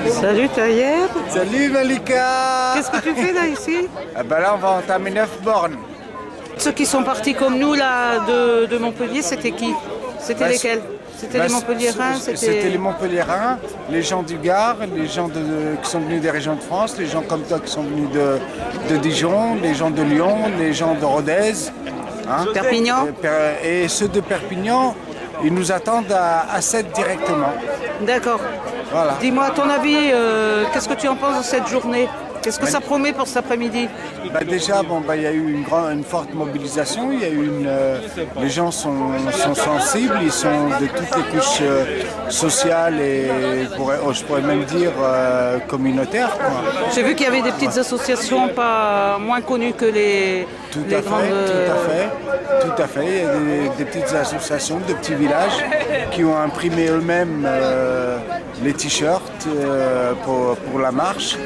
Salut Tayeb. Salut Malika. Qu'est-ce que tu fais là ici? Là on va entamer 9 bornes. Ceux qui sont partis comme nous là de Montpellier, c'était qui? C'était lesquels? C'était les Montpelliérains? C'était les Montpelliérains, les gens du Gard, les gens qui sont venus des régions de France, les gens comme toi qui sont venus de Dijon, les gens de Lyon, les gens de Rodez. Hein, Perpignan. Et ceux de Perpignan, ils nous attendent à 7 directement. D'accord. Voilà. Dis-moi, à ton avis, qu'est-ce que tu en penses de cette journée? Qu'est-ce que ça promet pour cet après-midi? Déjà, il y a eu une forte mobilisation. Il y a eu les gens sont sensibles, ils sont de toutes les couches sociales et je pourrais même dire communautaires. J'ai vu qu'il y avait des petites associations pas moins connues que les grandes... Tout à fait. Il y a des petites associations, de petits villages qui ont imprimé eux-mêmes les t-shirts pour la marche.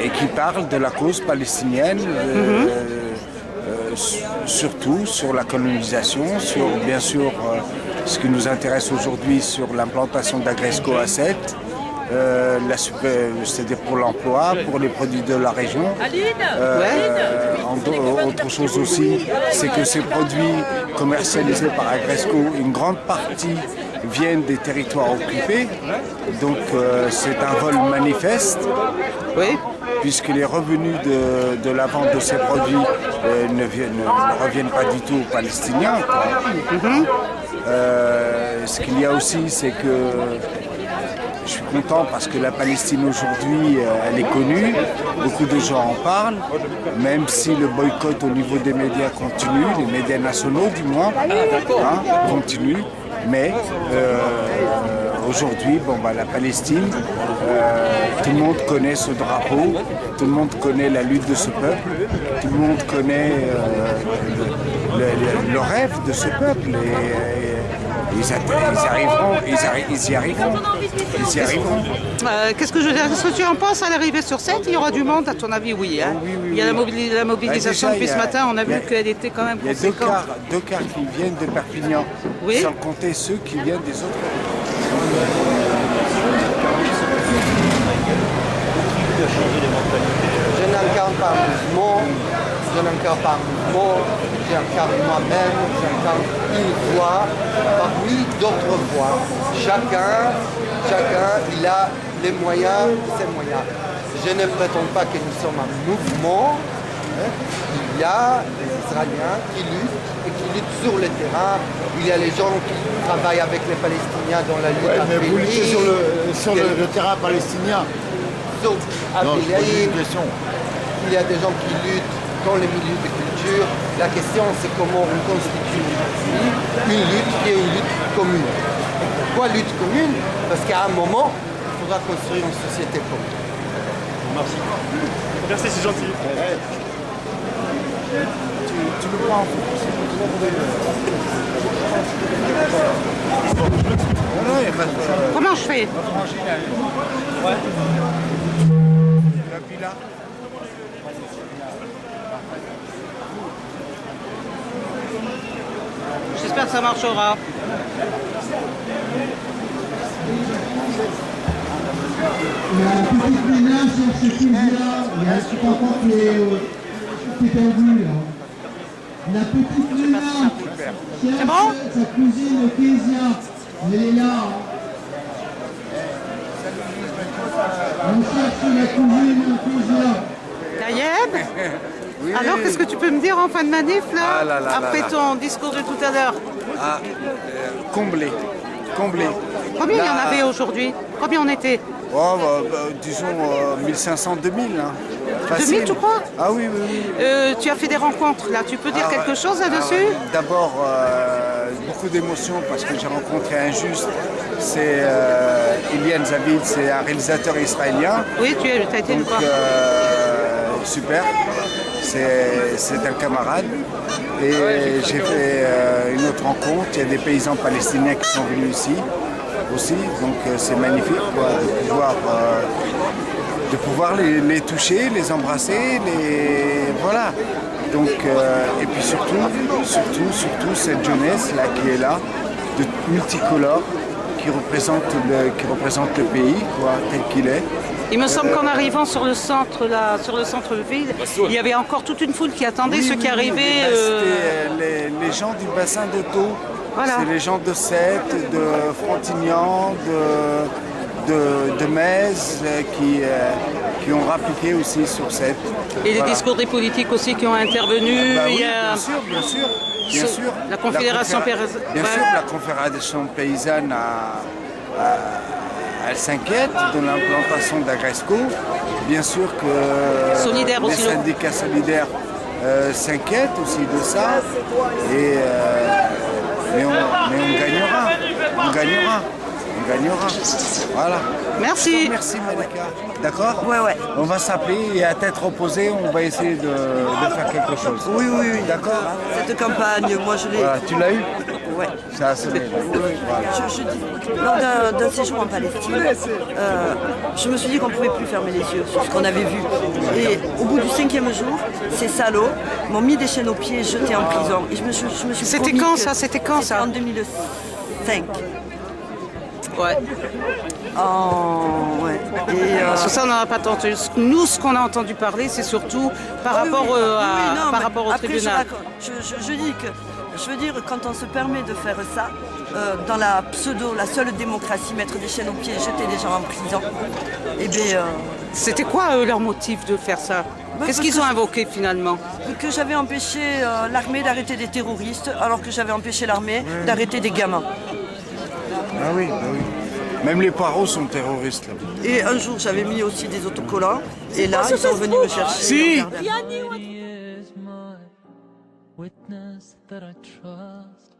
Et qui parle de la cause palestinienne, surtout sur la colonisation, sur bien sûr ce qui nous intéresse aujourd'hui sur l'implantation d'Agresco à 7, c'est-à-dire pour l'emploi, pour les produits de la région. Autre chose aussi, c'est que ces produits commercialisés par Agresco, une grande partie viennent des territoires occupés, donc c'est un vol manifeste, oui. Puisque les revenus de la vente de ces produits ne reviennent pas du tout aux Palestiniens. Ce qu'il y a aussi, c'est que je suis content parce que la Palestine aujourd'hui, elle est connue, beaucoup de gens en parlent, même si le boycott au niveau des médias continue, les médias nationaux du moins, continuent. Mais aujourd'hui, la Palestine, tout le monde connaît ce drapeau, tout le monde connaît la lutte de ce peuple, tout le monde connaît le rêve de ce peuple. Ils y arriveront. Qu'est-ce que je veux dire? Qu'est-ce que tu en penses à l'arrivée sur 7? Il y aura du monde, à ton avis? Oui. Hein? Oui. Il y a la mobilisation depuis ce matin, on a vu qu'elle était quand même conséquente. Il y a deux cars qui viennent de Perpignan, sans compter ceux qui viennent des autres. Je n'incarne pas un mouvement, j'incarne moi-même, j'incarne une voix parmi d'autres voix. Chacun, il a les moyens de ses moyens. Je ne prétends pas que nous sommes un mouvement. Il y a les Israéliens qui luttent sur le terrain. Il y a les gens qui travaillent avec les Palestiniens dans la lutte. Mais vous luttez sur le terrain palestinien. Il y a des gens qui luttent dans les milieux de culture. La question, c'est comment on constitue une lutte qui est une lutte commune. Pourquoi lutte commune? Parce qu'à un moment, il faudra construire une société commune. Merci. Merci, c'est gentil. Tu le prends en France. Comment je fais? J'espère que ça marchera. La petite ménage sur ce qu'il tu comprends que t'es perdu là. La petite ménage cherche sa cousine Kézia, elle est là. On cherche la cousine Kézia. Tayeb? Alors, qu'est-ce que tu peux me dire en fin de manif là, après ton discours de tout à l'heure? Comblé. Combien il y en avait aujourd'hui? Combien on était? Disons 1500, 2000. Hein. 2000, tu crois? Ah oui. Tu as fait des rencontres là, tu peux dire quelque chose là-dessus? D'abord, beaucoup d'émotions parce que j'ai rencontré un juste, c'est Ilian Zavid, c'est un réalisateur israélien. Oui, tu as été le voir. Super, c'est un camarade. Et j'ai fait une autre rencontre, il y a des paysans palestiniens qui sont venus ici aussi, donc c'est magnifique de pouvoir de pouvoir les toucher, les embrasser, voilà. Donc, et puis surtout, cette jeunesse-là qui est là, de multicolore, qui représente le pays, quoi, tel qu'il est. Il me semble qu'en arrivant sur le centre, là, sur le centre-ville, il y avait encore toute une foule qui attendait ceux qui arrivaient. C'était les gens du bassin d'Auto. Voilà. C'est les gens de Sète, de Frontignan, de Metz qui ont rappliqué aussi sur Sète. Et les discours des politiques aussi qui ont intervenu. Bah oui, il y a... bien sûr. La Confédération paysanne. Bien sûr, la Confédération paysanne elle s'inquiète de l'implantation d'Agresco. Bien sûr que Solidaire les aussi, syndicats solidaires s'inquiètent aussi de ça. Mais on gagnera. On gagnera. Voilà. Merci. Merci Malika. D'accord? Ouais. On va s'appeler et à tête reposée, on va essayer de faire quelque chose. Oui. D'accord? Cette campagne, moi je l'ai... Voilà, tu l'as eu? Ouais. Ça a sonné. Voilà. Je dis, lors d'un séjour en Palestine, je me suis dit qu'on ne pouvait plus fermer les yeux sur ce qu'on avait vu. Et au bout du 5e jour, ces salauds m'ont mis des chaînes aux pieds et jeté en prison. Et je me suis C'était quand ça? C'était quand ça? En 2005. Ouais. Ouais. Et Sur ça, on n'en a pas entendu. Nous, ce qu'on a entendu parler, c'est surtout par rapport au après, tribunal. Je dis que, je veux dire, quand on se permet de faire ça, dans la seule démocratie, mettre des chaînes aux pieds et jeter des gens en prison, eh bien... C'était quoi leur motif de faire ça? Qu'est-ce qu'ils ont invoqué finalement? Que j'avais empêché l'armée d'arrêter des terroristes, alors que j'avais empêché l'armée d'arrêter des gamins. Ah oui. Même les poireaux sont terroristes là. Et un jour, j'avais mis aussi des autocollants, et là, ils sont venus me chercher. Si. Witness that I trust.